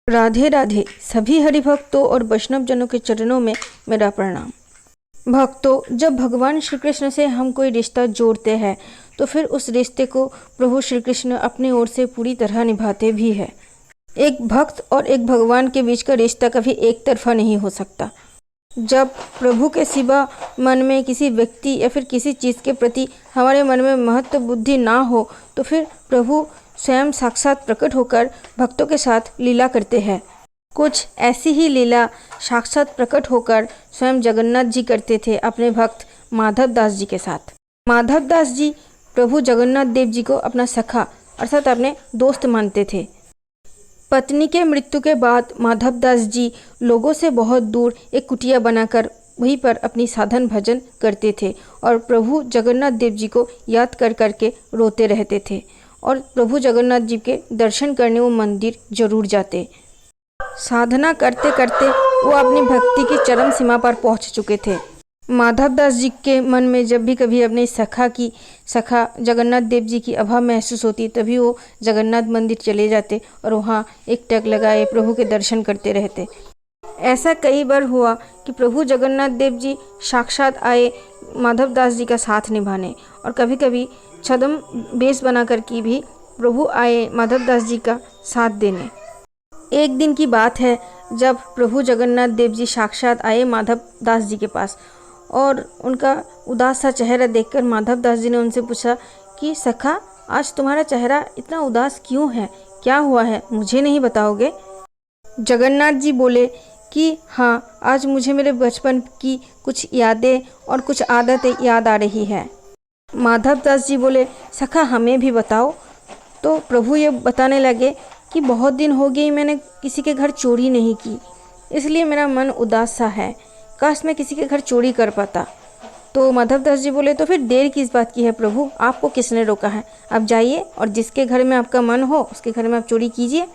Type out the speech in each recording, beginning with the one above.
राधे राधे। सभी हरिभक्तों और वैष्णव जनों के चरणों में मेरा प्रणाम। भक्तों, जब भगवान श्री कृष्ण से हम कोई रिश्ता जोड़ते हैं तो फिर उस रिश्ते को प्रभु श्री कृष्ण अपनी ओर से पूरी तरह निभाते भी हैं। एक भक्त और एक भगवान के बीच का रिश्ता कभी एक तरफा नहीं हो सकता। जब प्रभु के सिवा मन में किसी व्यक्ति या फिर किसी चीज़ के प्रति हमारे मन में महत्व बुद्धि ना हो तो फिर प्रभु स्वयं साक्षात प्रकट होकर भक्तों के साथ लीला करते हैं। कुछ ऐसी ही लीला साक्षात प्रकट होकर स्वयं जगन्नाथ जी करते थे अपने भक्त माधव दास जी के साथ। माधव दास जी प्रभु जगन्नाथ देव जी को अपना सखा अर्थात अपने दोस्त मानते थे। पत्नी के मृत्यु के बाद माधव दास जी लोगों से बहुत दूर एक कुटिया बनाकर वहीं पर अपनी साधन भजन करते थे और प्रभु जगन्नाथ देव जी को याद कर करके रोते रहते थे और प्रभु जगन्नाथ जी के दर्शन करने वो मंदिर जरूर जाते। साधना करते करते वो अपनी भक्ति की चरम सीमा पर पहुंच चुके थे। माधव दास जी के मन में जब भी कभी अपने सखा जगन्नाथ देव जी की अभाव महसूस होती तभी वो जगन्नाथ मंदिर चले जाते और वहाँ एक टक लगाए प्रभु के दर्शन करते रहते। ऐसा कई बार हुआ कि प्रभु जगन्नाथ देव जी साक्षात आए माधव दास जी का साथ निभाने और कभी कभी छद्म वेश बनाकर की भी प्रभु आए माधव दास जी का साथ देने। एक दिन की बात है जब प्रभु जगन्नाथ देव जी साक्षात आए माधव दास जी के पास और उनका उदास सा चेहरा देखकर माधव दास जी ने उनसे पूछा कि सखा, आज तुम्हारा चेहरा इतना उदास क्यों है, क्या हुआ है, मुझे नहीं बताओगे? जगन्नाथ जी बोले कि हाँ, आज मुझे मेरे बचपन की कुछ यादें और कुछ आदतें याद आ रही है। माधव दास जी बोले सखा, हमें भी बताओ। तो प्रभु ये बताने लगे कि बहुत दिन हो गए मैंने किसी के घर चोरी नहीं की, इसलिए मेरा मन उदास सा है, काश मैं किसी के घर चोरी कर पाता। तो माधव दास जी बोले तो फिर देर किस बात की है प्रभु, आपको किसने रोका है? आप जाइए और जिसके घर में आपका मन हो उसके घर में आप चोरी कीजिए।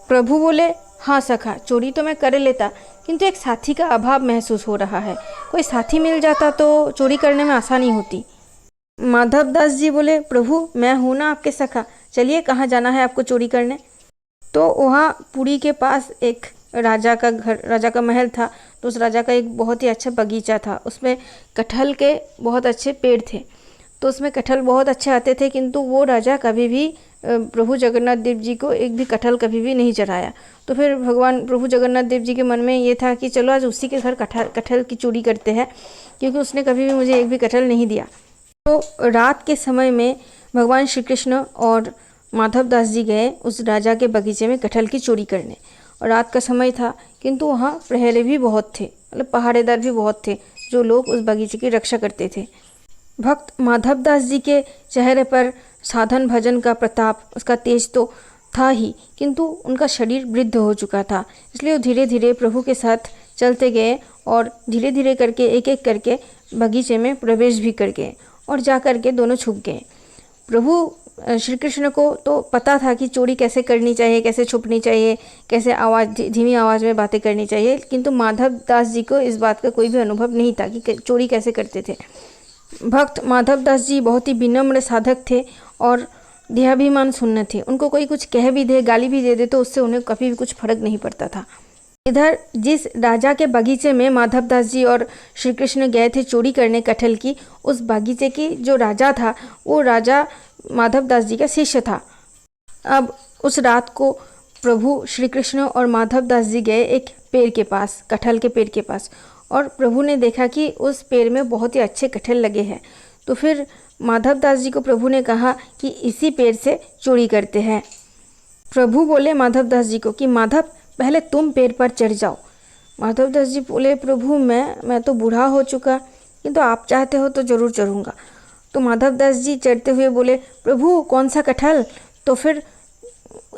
प्रभु बोले हाँ सखा, चोरी तो मैं कर लेता, किंतु एक साथी का अभाव महसूस हो रहा है। कोई साथी मिल जाता तो चोरी करने में आसानी होती। माधव दास जी बोले प्रभु, मैं हूँ ना आपके सखा, चलिए कहाँ जाना है आपको चोरी करने? तो वहाँ पुरी के पास एक राजा का महल था। तो उस राजा का एक बहुत ही अच्छा बगीचा था, उसमें कटहल के बहुत अच्छे पेड़ थे। तो उसमें कटहल बहुत अच्छे आते थे, किंतु वो राजा कभी भी प्रभु जगन्नाथ देव जी को एक भी कटहल कभी भी नहीं चढ़ाया। तो फिर भगवान प्रभु जगन्नाथ देव जी के मन में ये था कि चलो आज उसी के घर कटहल की चोरी करते हैं, क्योंकि उसने कभी भी मुझे एक भी कटहल नहीं दिया। तो रात के समय में भगवान श्री कृष्ण और माधव दास जी गए उस राजा के बगीचे में कटहल की चोरी करने। और रात का समय था, किंतु वहाँ प्रहरी भी बहुत थे, मतलब पहारेदार भी बहुत थे जो लोग उस बगीचे की रक्षा करते थे। भक्त माधव दास जी के चेहरे पर साधन भजन का प्रताप, उसका तेज तो था ही, किंतु उनका शरीर वृद्ध हो चुका था, इसलिए वो धीरे धीरे प्रभु के साथ चलते गए और धीरे धीरे करके एक एक करके बगीचे में प्रवेश भी कर गए और जा कर के दोनों छुप गए। प्रभु श्री कृष्ण को तो पता था कि चोरी कैसे करनी चाहिए, कैसे छुपनी चाहिए, कैसे धीमी आवाज़ में बातें करनी चाहिए, किंतु माधव दास जी को इस बात का कोई भी अनुभव नहीं था कि चोरी कैसे करते थे। भक्त माधव दास जी बहुत ही विनम्र साधक थे और देहाभिमान शून्य थे। उनको कोई कुछ कह भी दे, गाली भी दे दे तो उससे उन्हें कभी भी कुछ फर्क नहीं पड़ता था। इधर जिस राजा के बगीचे में माधव दास जी और श्री कृष्ण गए थे चोरी करने कटहल की, उस बगीचे की जो राजा था वो राजा माधव दास जी का शिष्य था। अब उस रात को प्रभु श्री कृष्ण और माधव दास जी गए एक पेड़ के पास, कटहल के पेड़ के पास, और प्रभु ने देखा कि उस पेड़ में बहुत ही अच्छे कटहल लगे हैं। तो फिर माधव दास जी को प्रभु ने कहा कि इसी पेड़ से चोरी करते हैं। प्रभु बोले माधव दास जी को कि माधव, पहले तुम पेड़ पर चढ़ जाओ। माधव दास जी बोले प्रभु, मैं तो बूढ़ा हो चुका, किंतु आप चाहते हो तो ज़रूर चढ़ूँगा। तो माधव दास जी चढ़ते हुए बोले प्रभु, कौन सा कटहल? तो फिर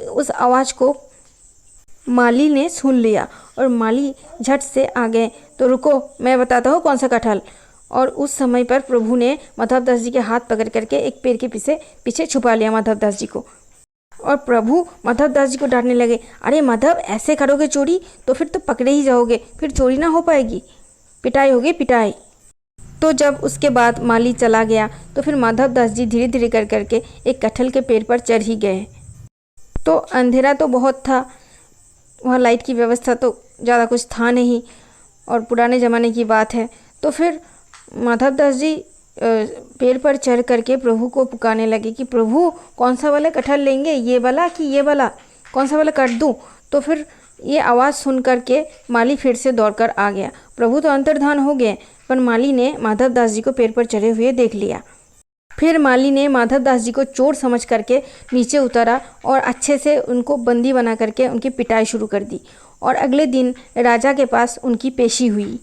उस आवाज़ को माली ने सुन लिया और माली झट से आ गए। तो रुको, मैं बताता हूँ कौन सा कटहल। और उस समय पर प्रभु ने माधव दास जी के हाथ पकड़ करके एक पेड़ के पीछे छुपा लिया माधव दास जी को। और प्रभु माधव दास जी को डांटने लगे, अरे माधव, ऐसे करोगे चोरी तो फिर तो पकड़े ही जाओगे, फिर चोरी ना हो पाएगी, पिटाई होगी पिटाई। तो जब उसके बाद माली चला गया तो फिर माधव दास जी धीरे धीरे कर करके एक कटहल के पेड़ पर चढ़ ही गए। तो अंधेरा तो बहुत था, वहाँ लाइट की व्यवस्था तो ज़्यादा कुछ था नहीं और पुराने ज़माने की बात है। तो फिर माधवदास जी पेड़ पर चढ़ करके प्रभु को पुकारने लगे कि प्रभु कौन सा वाला कटहल लेंगे, ये वाला कि ये वाला, कौन सा वाला काट दूँ। तो फिर ये आवाज़ सुन करके माली फिर से दौड़कर आ गया। प्रभु तो अंतर्धान हो गए, पर माली ने माधवदास जी को पेड़ पर चढ़े हुए देख लिया। फिर माली ने माधवदास जी को चोर समझ करके नीचे उतारा और अच्छे से उनको बंदी बना करके उनकी पिटाई शुरू कर दी। और अगले दिन राजा के पास उनकी पेशी हुई।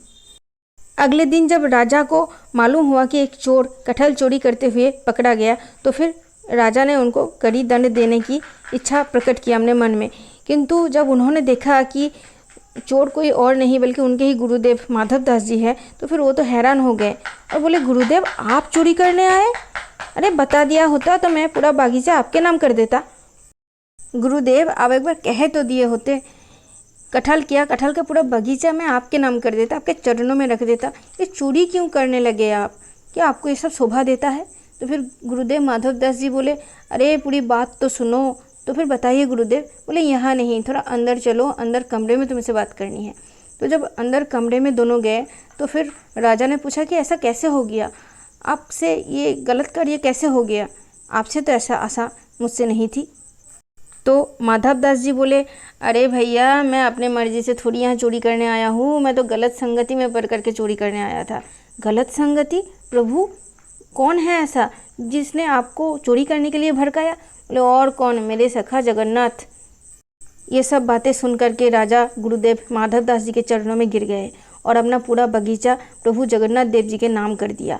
अगले दिन जब राजा को मालूम हुआ कि एक चोर कटहल चोरी करते हुए पकड़ा गया, तो फिर राजा ने उनको कड़ी दंड देने की इच्छा प्रकट किया अपने मन में। किंतु जब उन्होंने देखा कि चोर कोई और नहीं बल्कि उनके ही गुरुदेव माधवदास जी है, तो फिर वो तो हैरान हो गए और बोले, गुरुदेव आप चोरी करने आए? अरे बता दिया होता तो मैं पूरा बागीचा आपके नाम कर देता। गुरुदेव आप एक बार कह तो दिए होते, कटहल का पूरा बगीचा मैं आपके नाम कर देता, आपके चरणों में रख देता। ये चोरी क्यों करने लगे आप? क्या आपको ये सब शोभा देता है? तो फिर गुरुदेव माधवदास जी बोले, अरे पूरी बात तो सुनो। तो फिर बताइए गुरुदेव। बोले, यहाँ नहीं, थोड़ा अंदर चलो, अंदर कमरे में तुमसे बात करनी है। तो जब अंदर कमरे में दोनों गए तो फिर राजा ने पूछा कि ऐसा कैसे हो गया, आपसे ये गलत कार्य कैसे हो गया? आपसे तो ऐसा आशा मुझसे नहीं थी। तो माधवदास जी बोले, अरे भैया मैं अपने मर्जी से थोड़ी यहाँ चोरी करने आया हूँ, मैं तो गलत संगति में पड़ करके चोरी करने आया था। गलत संगति? प्रभु कौन है ऐसा जिसने आपको चोरी करने के लिए भड़काया? बोले, और कौन, मेरे सखा जगन्नाथ। ये सब बातें सुन करके राजा गुरुदेव माधवदास जी के चरणों में गिर गए और अपना पूरा बगीचा प्रभु जगन्नाथ देव जी के नाम कर दिया।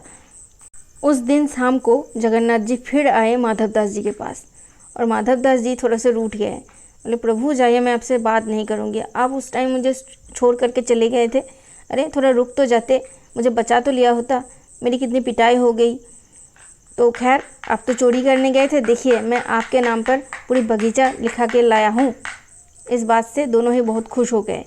उस दिन शाम को जगन्नाथ जी फिर आए माधवदास जी के पास और माधवदास जी थोड़ा सा रूठ गए। बोले, प्रभु जाइए, मैं आपसे बात नहीं करूँगी, आप उस टाइम मुझे छोड़ करके चले गए थे। अरे थोड़ा रुक तो जाते, मुझे बचा तो लिया होता, मेरी कितनी पिटाई हो गई। तो खैर आप तो चोरी करने गए थे, देखिए मैं आपके नाम पर पूरी बगीचा लिखा के लाया हूँ। इस बात से दोनों ही बहुत खुश हो गए।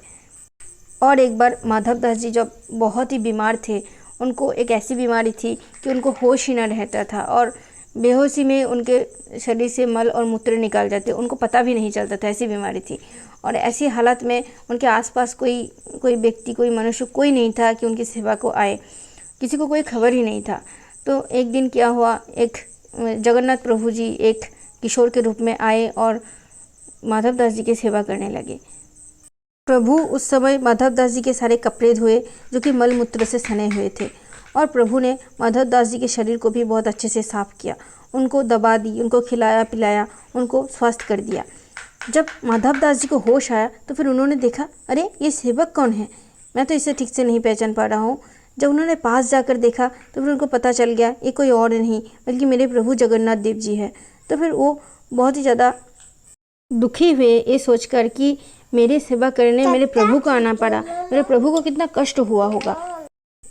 और एक बार माधवदास जी जब बहुत ही बीमार थे, उनको एक ऐसी बीमारी थी कि उनको होश ही न रहता था और बेहोशी में उनके शरीर से मल और मूत्र निकाल जाते, उनको पता भी नहीं चलता था, ऐसी बीमारी थी। और ऐसी हालत में उनके आसपास कोई व्यक्ति, कोई मनुष्य कोई नहीं था कि उनकी सेवा को आए, किसी को कोई खबर ही नहीं था। तो एक दिन क्या हुआ, एक जगन्नाथ प्रभु जी एक किशोर के रूप में आए और माधवदास जी की सेवा करने लगे। प्रभु उस समय माधवदास जी के सारे कपड़े धोए जो कि मल मूत्र से सने हुए थे और प्रभु ने माधवदास जी के शरीर को भी बहुत अच्छे से साफ किया, उनको दवा दी, उनको खिलाया पिलाया, उनको स्वस्थ कर दिया। जब माधवदास जी को होश आया तो फिर उन्होंने देखा, अरे ये सेवक कौन है, मैं तो इसे ठीक से नहीं पहचान पा रहा हूँ। जब उन्होंने पास जाकर देखा तो फिर उनको पता चल गया ये कोई और नहीं बल्कि मेरे प्रभु जगन्नाथ देव जी है। तो फिर वो बहुत ही ज़्यादा दुखी हुए ये सोचकर कि मेरी सेवा करने मेरे प्रभु को आना पड़ा, मेरे प्रभु को कितना कष्ट हुआ होगा।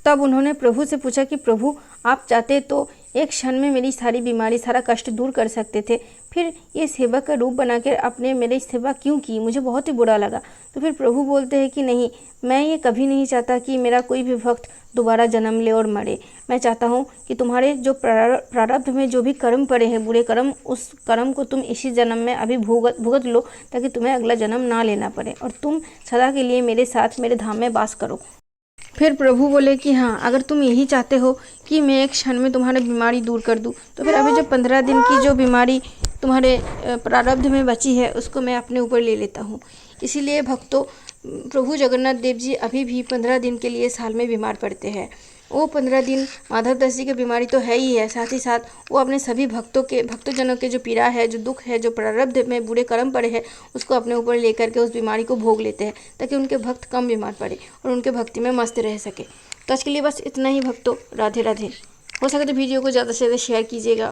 तब उन्होंने प्रभु से पूछा कि प्रभु आप चाहते तो एक क्षण में मेरी सारी बीमारी, सारा कष्ट दूर कर सकते थे, फिर ये सेवा का रूप बनाकर आपने मेरी सेवा क्यों की? मुझे बहुत ही बुरा लगा। तो फिर प्रभु बोलते हैं कि नहीं, मैं ये कभी नहीं चाहता कि मेरा कोई भी भक्त दोबारा जन्म ले और मरे। मैं चाहता हूँ कि तुम्हारे जो प्रारब्ध में जो भी कर्म पड़े हैं, बुरे कर्म, उस कर्म को तुम इसी जन्म में अभी भुगत लो ताकि तुम्हें अगला जन्म ना लेना पड़े और तुम सदा के लिए मेरे साथ मेरे धाम में वास करो। फिर प्रभु बोले कि हाँ, अगर तुम यही चाहते हो कि मैं एक क्षण में तुम्हारी बीमारी दूर कर दूँ तो फिर अभी जो 15 दिन की जो बीमारी तुम्हारे प्रारब्ध में बची है उसको मैं अपने ऊपर ले लेता हूँ। इसीलिए भक्तों, प्रभु जगन्नाथ देव जी अभी भी 15 दिन के लिए साल में बीमार पड़ते हैं। वो 15 दिन माधवदास जी की बीमारी तो है ही है, साथ ही साथ वो अपने सभी भक्तजनों के जो पीड़ा है, जो दुख है, जो प्रारब्ध में बुरे कर्म पड़े हैं, उसको अपने ऊपर लेकर के उस बीमारी को भोग लेते हैं ताकि उनके भक्त कम बीमार पड़े और उनके भक्ति में मस्त रह सके। तो आज के लिए बस इतना ही भक्तों। राधे राधे। हो सके तो वीडियो को ज़्यादा से ज़्यादा शेयर कीजिएगा।